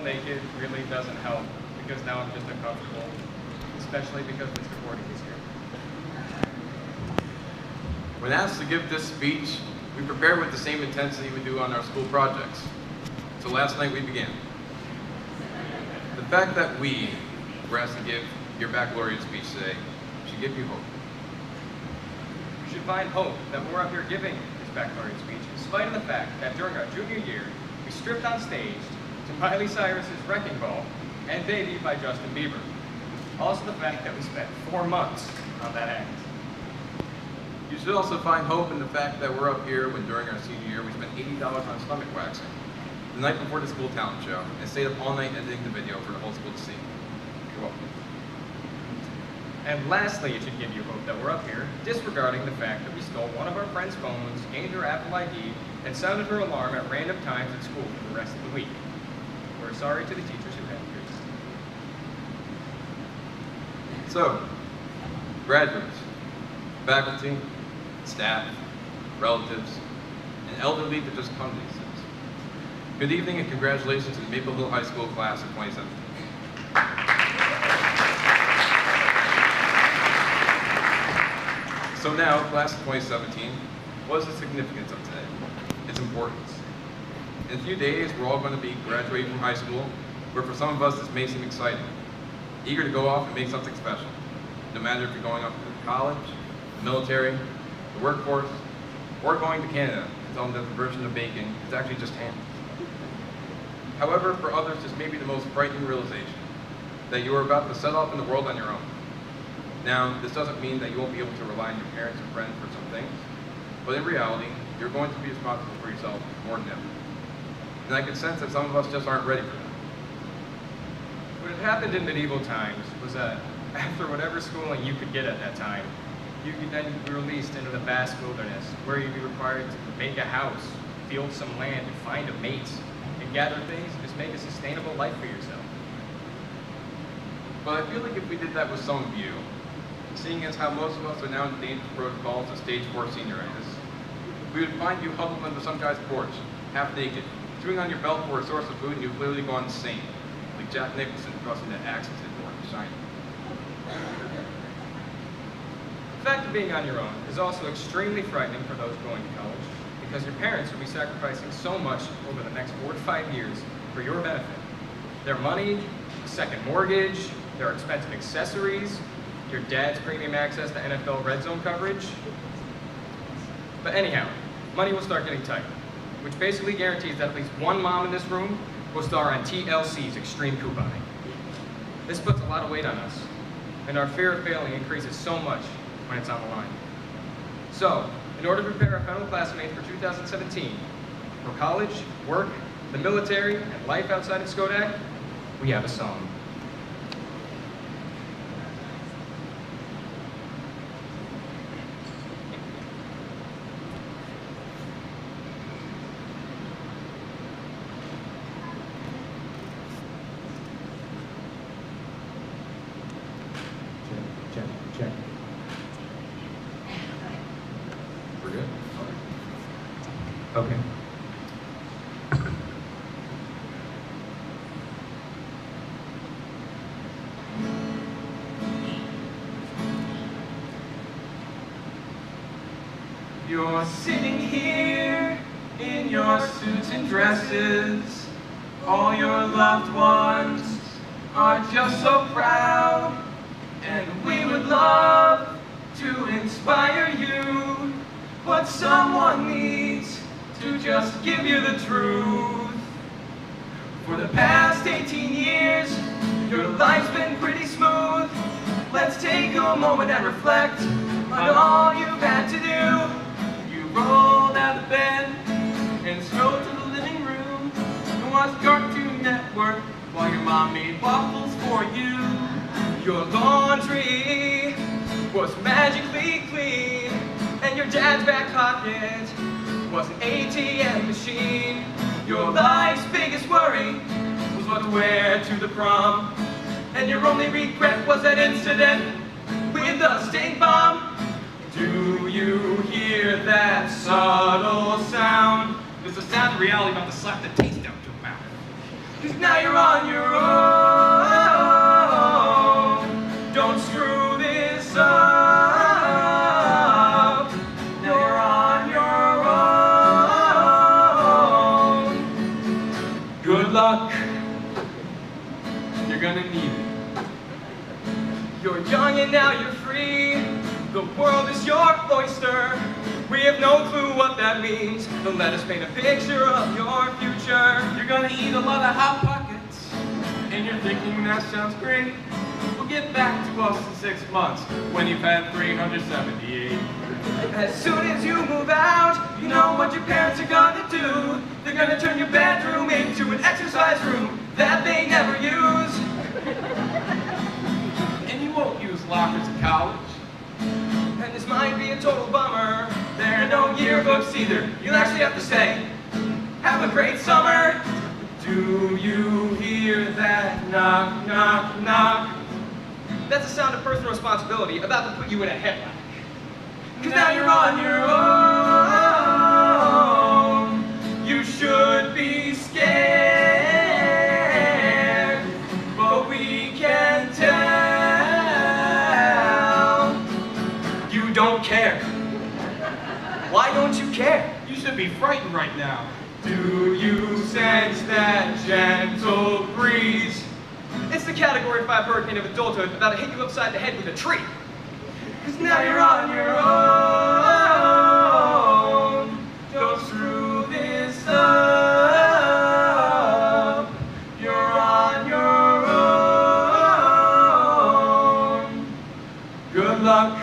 naked really doesn't help, because now I'm just uncomfortable, especially because Mr. Gordy is here. When asked to give this speech, we prepared with the same intensity we do on our school projects. So last night we began. The fact that we were asked to give your baccalaureate speech today should give you hope. You should find hope that we're up here giving this baccalaureate speech, in spite of the fact that during our junior year, we stripped on stage to Miley Cyrus's Wrecking Ball and Baby by Justin Bieber. Also the fact that we spent 4 months on that act. You should also find hope in the fact that we're up here when during our senior year we spent $80 on stomach waxing the night before the school talent show and stayed up all night editing the video for the whole school to see. You're welcome. And lastly, it should give you hope that we're up here disregarding the fact that we stole one of our friend's phones, gained her Apple ID, and sounded her alarm at random times at school for the rest of the week. We're sorry to the teachers who had to. So, graduates, faculty, staff, relatives, and elderly that just come to these things. Good evening and congratulations to the Maple Hill High School class of 2017. So now, class of 2017, what is the significance of today? Its importance. In a few days, we're all going to be graduating from high school, where for some of us this may seem exciting. Eager to go off and make something special. No matter if you're going off to college, the military, the workforce, or going to Canada to tell them that the version of baking is actually just ham. However, for others, this may be the most frightening realization, that you are about to set off in the world on your own. Now, this doesn't mean that you won't be able to rely on your parents and friends for some things, but in reality, you're going to be responsible for yourself more than ever. And I can sense that some of us just aren't ready for that. What had happened in medieval times was that after whatever schooling you could get at that time, you could then be released into the vast wilderness, where you'd be required to make a house, field some land, and find a mate, and gather things and just make a sustainable life for yourself. But I feel like if we did that with some of you, seeing as how most of us are now in the dangerous protocols of stage 4 senioritis, we would find you huddled under some guy's porch, half naked, chewing on your belt for a source of food, and you've literally gone insane, like Jack Nicholson thrusting that axe into his door in Shining. The fact of being on your own is also extremely frightening for those going to college, because your parents will be sacrificing so much over the next 4 to 5 years for your benefit. Their money, a second mortgage, their expensive accessories, your dad's premium access to NFL red zone coverage. But anyhow, money will start getting tight, which basically guarantees that at least one mom in this room will star on TLC's Extreme Couponing. This puts a lot of weight on us, and our fear of failing increases so much when it's on the line. So, in order to prepare our fellow classmates for 2017, for college, work, the military, and life outside of Skodak, we have a song. Check. We're good? Okay. You're sitting here in your suits and dresses. All your loved ones are just so proud. And we would love to inspire you, but someone needs to just give you the truth. For the past 18 years, your life's been pretty smooth. Let's take a moment and reflect on all you've had to do. You rolled out of bed and strolled to the living room and watched Cartoon Network while your mom made waffles for you. Your laundry was magically clean, and your dad's back pocket was an ATM machine. Your life's biggest worry was what to wear to the prom, and your only regret was that incident with the stink bomb. Do you hear that subtle sound? It's the sound of reality about to slap the taste out your mouth. 'cause now you're on your own. Don't screw this up. Now you're on your own. Good luck. You're gonna need it. You're young and now you're free. The world is your oyster. We have no clue what that means, but let us paint a picture of your future. You're gonna eat a lot of Hot Pockets, and you're thinking that sounds great. We'll get back to us in 6 months when you've had 378. As soon as you move out, you know what your parents are gonna do. They're gonna turn your bedroom into an exercise room that they never use. And you won't use lockers in college. And this might be a total bummer. There are no yearbooks either. You'll actually have to say, have a great summer. Do you hear that knock, knock, knock? That's a sound of personal responsibility about to put you in a headlock. 'Cause now you're on your own. You should be scared, but we can tell you don't care. Why don't you care? You should be frightened right now. Do you sense that gentle breeze? It's the Category 5 hurricane of adulthood about to hit you upside the head with a tree. 'Cause now you're on your own. Don't screw this up. You're on your own. Good luck.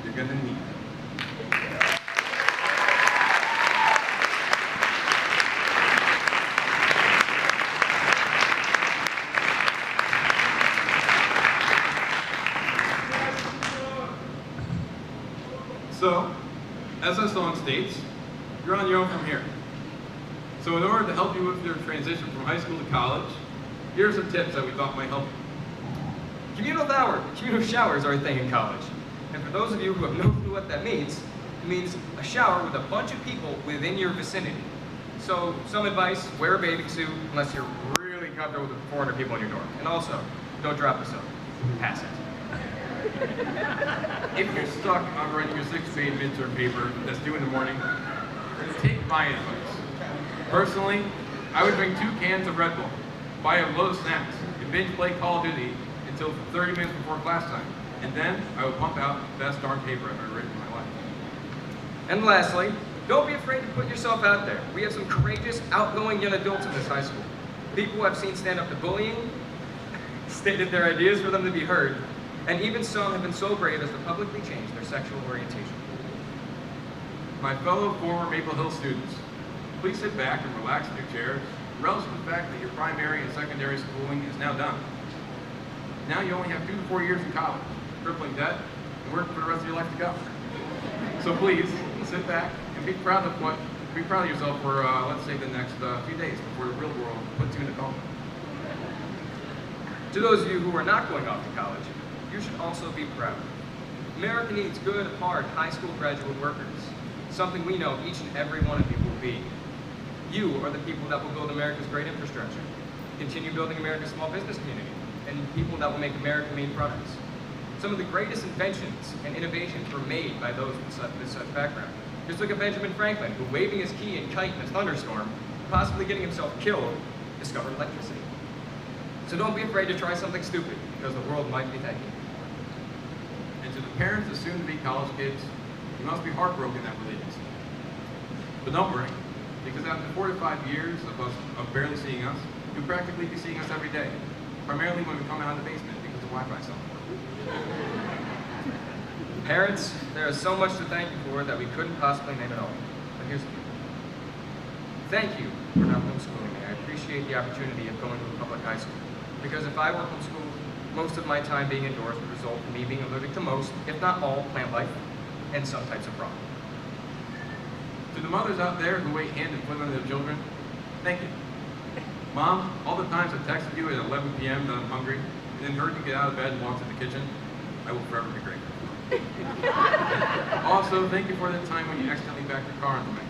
You're gonna need it. So, as the song states, you're on your own from here. So in order to help you with your transition from high school to college, here are some tips that we thought might help you. Communal showers are a thing in college. And for those of you who have no clue what that means, it means a shower with a bunch of people within your vicinity. So, some advice, wear a bathing suit unless you're really comfortable with 400 people in your dorm. And also, don't drop the soap. Pass it. If you're stuck on writing your 6th grade midterm paper that's due in the morning, take my advice. Personally, I would drink 2 cans of Red Bull, buy a load of snacks, and binge play Call of Duty until 30 minutes before class time. And then I would pump out the best darn paper I've ever written in my life. And lastly, don't be afraid to put yourself out there. We have some courageous, outgoing young adults in this high school. People I've seen stand up to bullying, stated their ideas for them to be heard, and even some have been so brave as to publicly change their sexual orientation. My fellow former Maple Hill students, please sit back and relax in your chairs, relish the fact that your primary and secondary schooling is now done. Now you only have 2 to 4 years in college, crippling debt, and work for the rest of your life to go. So please, sit back and be proud of yourself for, let's say, the next few days before the real world puts you in a coma. To those of you who are not going off to college, you should also be proud. America needs good, hard, high school graduate workers, something we know each and every one of you will be. You are the people that will build America's great infrastructure, continue building America's small business community, and people that will make American-made products. Some of the greatest inventions and innovations were made by those with such background. Just look at Benjamin Franklin, who, waving his key and kite in a thunderstorm, possibly getting himself killed, discovered electricity. So don't be afraid to try something stupid, because the world might be thanking you. And to the parents of soon-to-be college kids, you must be heartbroken that we're leaving soon. But don't worry, because after 4 to 5 years of barely seeing us, you'll practically be seeing us every day, primarily when we come out of the basement because the Wi-Fi cell. Parents, there is so much to thank you for that we couldn't possibly name it all. But here's the thing. Thank you for not homeschooling me. I appreciate the opportunity of going to a public high school. Because if I were homeschooled, most of my time being indoors would result in me being allergic to most, if not all, plant life and some types of frog. To the mothers out there who wait hand and foot on their children, thank you. Mom, all the times I texted you at 11 p.m. that I'm hungry, and then heard you get out of bed and walk to the kitchen, I will forever be grateful. Also, thank you for that time when you accidentally backed your car into my car.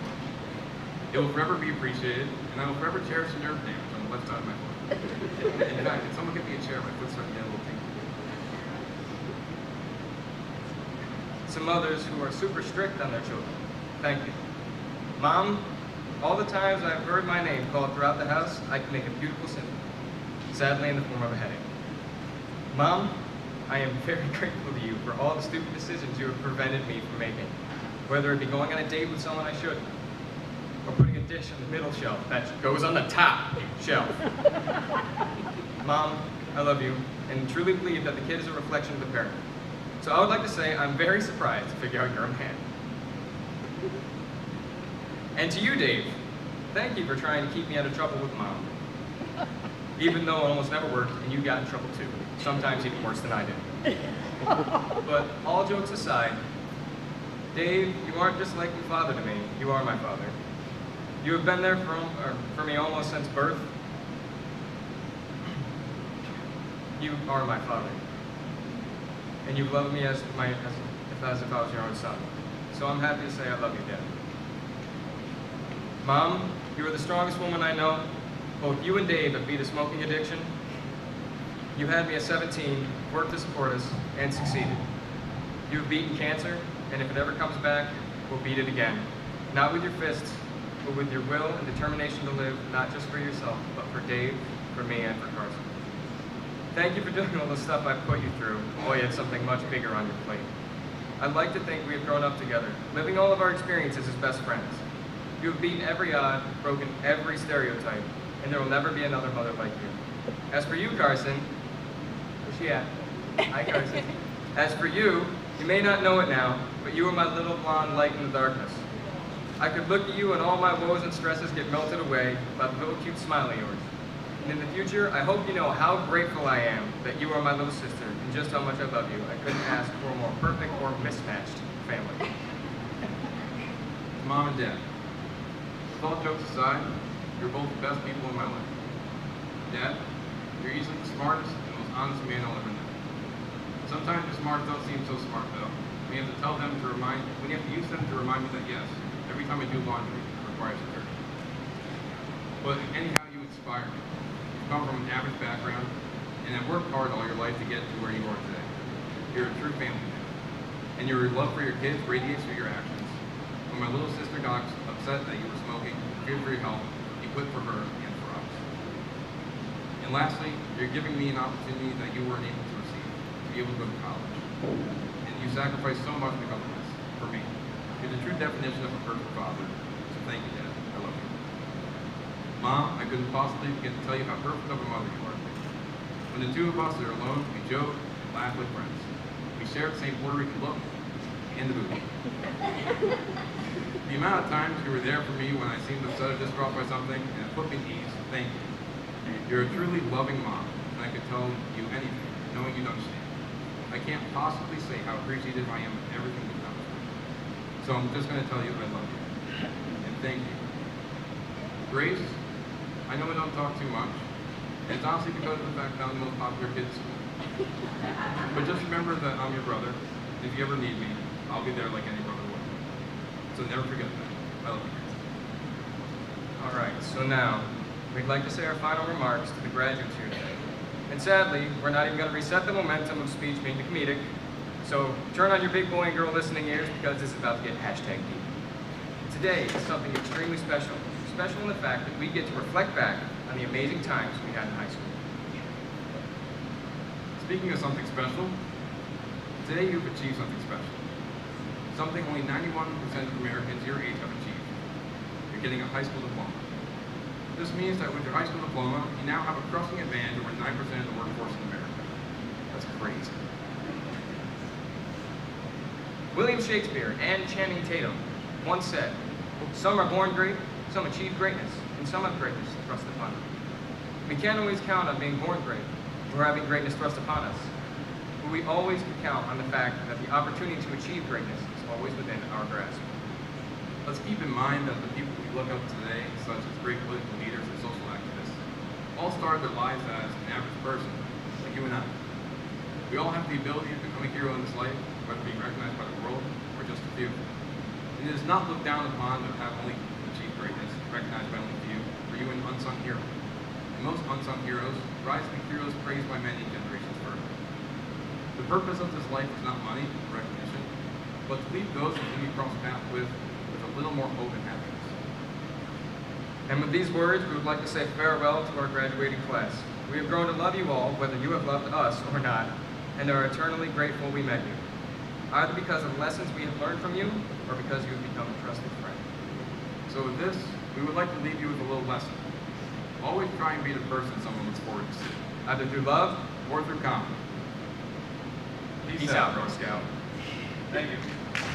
It will forever be appreciated, and I will forever cherish the nerve damage on the left side of my foot. In fact, if someone get me a chair, my foot's starting to get a little tingle. Some mothers who are super strict on their children. Thank you. Mom, all the times I've heard my name called throughout the house, I can make a beautiful symbol, sadly in the form of a headache. Mom, I am very grateful to you for all the stupid decisions you have prevented me from making, whether it be going on a date with someone I shouldn't, or putting a dish on the middle shelf that goes on the top shelf. Mom, I love you, and truly believe that the kid is a reflection of the parent. So I would like to say I'm very surprised to figure out you're a man. And to you, Dave, thank you for trying to keep me out of trouble with Mom. Even though it almost never worked, and you got in trouble too. Sometimes even worse than I did. But all jokes aside, Dave, you aren't just like your father to me, you are my father. You have been there for me almost since birth. You are my father. And you've loved me as if I was your own son. So I'm happy to say I love you, Dad. Mom, you are the strongest woman I know. Both you and Dave have beat a smoking addiction. You had me at 17, worked to support us, and succeeded. You have beaten cancer, and if it ever comes back, we'll beat it again. Not with your fists, but with your will and determination to live, not just for yourself, but for Dave, for me, and for Carson. Thank you for doing all the stuff I've put you through, while you had something much bigger on your plate. I'd like to think we have grown up together, living all of our experiences as best friends. You have beaten every odd, broken every stereotype, and there will never be another mother like you. As for you, Carson, where's she at? Hi, Carson. As for you, you may not know it now, but you are my little blonde light in the darkness. I could look at you and all my woes and stresses get melted away by the little cute smile of yours. And in the future, I hope you know how grateful I am that you are my little sister and just how much I love you. I couldn't ask for a more perfect or mismatched family. Mom and Dad, with all jokes aside, you're both the best people in my life. Dad, you're easily the smartest and most honest man I'll ever know. Sometimes your smarts don't seem so smart though. We have to use them to remind me that yes, every time I do laundry, it requires a detergent. But anyhow, you inspire me. You come from an average background and have worked hard all your life to get to where you are today. You're a true family man. And your love for your kids radiates through your actions. When my little sister got upset that you were smoking, feared for your health, you quit for her and for us. And lastly, you're giving me an opportunity that you weren't able to receive, to be able to go to college. And you sacrificed so much because of this, for me. You're the true definition of a perfect father. So thank you, Dad. I love you. Mom, I couldn't possibly begin to tell you how perfect of a mother you are. When the two of us are alone, we joke and laugh like friends. We share the same Puerto Rican look and the booty. The amount of times you were there for me when I seemed upset or distraught by something, and it put me at ease, thank you. You're a truly loving mom, and I could tell you anything, knowing you'd understand. I can't possibly say how appreciative I am of everything you've done. So I'm just going to tell you I love you, and thank you. Grace, I know I don't talk too much, and it's honestly because of the fact that I'm the most popular kid in school. But just remember that I'm your brother, and if you ever need me, I'll be there like any brother would. So never forget that. I love you. All right, so now, we'd like to say our final remarks to the graduates here today. And sadly, we're not even going to reset the momentum of speech being the comedic. So turn on your big boy and girl listening ears because this is about to get hashtag deep. Today is something extremely special. Special in the fact that we get to reflect back on the amazing times we had in high school. Speaking of something special, today you've achieved something special. Something only 91% of Americans your age have achieved. You're getting a high school diploma. This means that with your high school diploma, you now have a crushing advantage over 9% of the workforce in America. That's crazy. William Shakespeare and Channing Tatum once said, "Some are born great, some achieve greatness, and some have greatness thrust upon them." We can't always count on being born great or having greatness thrust upon us, but we always can count on the fact that the opportunity to achieve greatness is always within our grasp. Let's keep in mind that the people we look up to today, such as great political leaders and social activists, all started their lives as an average person, like you and I. We all have the ability to become a hero in this life, whether being recognized by the world or just a few. And it is not looked down upon to have only achieved greatness, recognized by only a few, for you an unsung hero. and most unsung heroes rise to be heroes praised by many generations further. The purpose of this life is not money or recognition, but to leave those whom we cross paths with a little more hope and happiness. And with these words, we would like to say farewell to our graduating class. We have grown to love you all, whether you have loved us or not, and are eternally grateful we met you, either because of the lessons we have learned from you, or because you have become a trusted friend. So with this, we would like to leave you with a little lesson. Always try and be the person someone looks forward to seeing, Either through love or through comedy. Peace out, Girl Scout. Thank you.